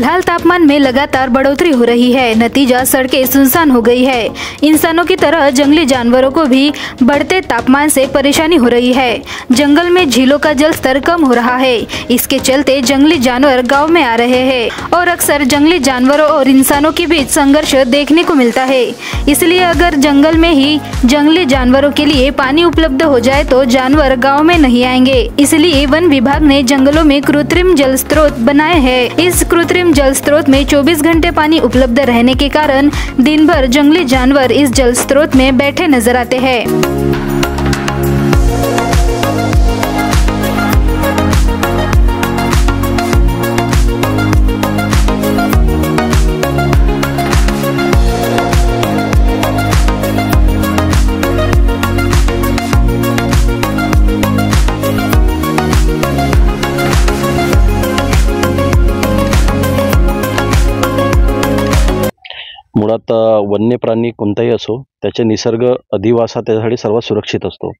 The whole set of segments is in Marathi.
फिलहाल तापमान में लगातार बढ़ोतरी हो रही है। नतीजा सड़कें सुनसान हो गई है। इंसानों की तरह जंगली जानवरों को भी बढ़ते तापमान से परेशानी हो रही है। जंगल में झीलों का जल स्तर कम हो रहा है। इसके चलते जंगली जानवर गांव में आ रहे हैं और अक्सर जंगली जानवरों और इंसानों के बीच संघर्ष देखने को मिलता है। इसलिए अगर जंगल में ही जंगली जानवरों के लिए पानी उपलब्ध हो जाए तो जानवर गाँव में नहीं आएंगे। इसलिए वन विभाग ने जंगलों में कृत्रिम जल स्रोत बनाए हैं। इस कृत्रिम जल स्रोत में 24 घंटे पानी उपलब्ध रहने के कारण दिन भर जंगली जानवर इस जल स्रोत में बैठे नजर आते हैं। मुळात वन्य प्राणी कोणताही असो त्याचे निसर्ग अधिवास त्याच्यासाठी सर्वात सुरक्षित असतो।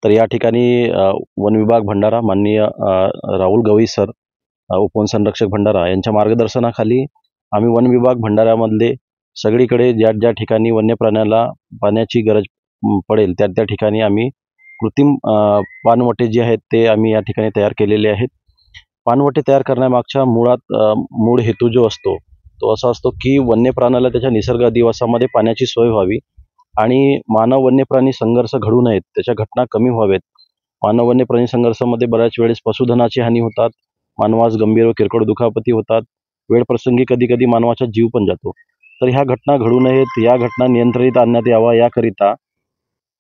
तर या ठिकाणी वन विभाग भंडारा माननीय राहुल गवई सर उपवन संरक्षक भंडारा यांच्या मार्गदर्शनाखाली आम्ही वन विभाग भंडाऱ्यामधले सगळीकडे ज्या ज्या ठिकाणी वन्य प्राण्याला पाण्याची गरज पडेल त्या त्या ठिकाणी आम्ही कृत्रिम पाणवटे जे आहेत ते आम्ही या ठिकाणी तयार केलेले आहेत। पाणवटे तयार करण्यामागचा मूळ हेतू जो असतो तो असा असतो की वन्य प्राण्याला त्याच्या निसर्ग अधिवासामध्ये पाण्याची सोय व्हावी आणि मानव वन्य प्राणी संघर्ष घडू नयेत, त्याच्या घटना कमी व्हावेत। मानव वन्य प्राणी संघर्षामध्ये बऱ्याच वेळेस पशुधनाची हानी होतात, मानवास गंभीर व किरकोळ दुखापती होतात, वेळ प्रसंगी कधी कधी मानवाचा जीव पण जातो। तर ह्या घटना घडू नयेत, या घटना नियंत्रित आणण्यात यावा याकरिता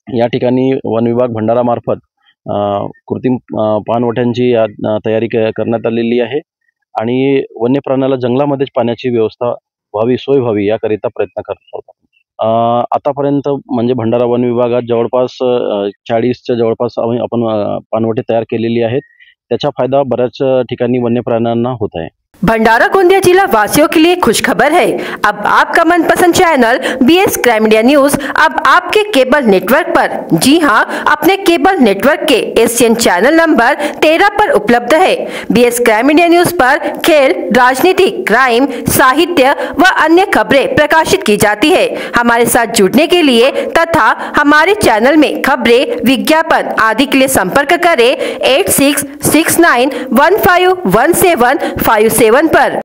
या ठिकाणी वन विभाग भंडारा मार्फत कृत्रिम पाणवठ्यांची तयारी करण्यात आलेली आहे आणि वन्य प्राण्याला जंगलामध्येच पाण्याची व्यवस्था व्हावी, सोय व्हावी याकरिता प्रयत्न करत आहोत। आतापर्यंत म्हणजे भंडारा वन विभागात जवळपास 40च्या जवळपास आपण पाणवठे तयार केलेली आहेत। त्याचा फायदा बऱ्याच ठिकाणी वन्य प्राण्यांना होत आहे। भंडारा गोंदिया जिला वासियों के लिए खुशखबर है। अब आपका मनपसंद channel BS crime India news अब आपके केबल नेटवर्क पर, जी हां, अपने केबल नेटवर्क के एशियन चैनल नंबर 13 पर उपलब्ध है। BS क्राइम इंडिया न्यूज पर खेल, राजनीति, क्राइम, साहित्य व अन्य खबरें प्रकाशित की जाती है। हमारे साथ जुड़ने के लिए तथा हमारे चैनल में खबरें, विज्ञापन आदि के लिए संपर्क करें 8669151757 पर।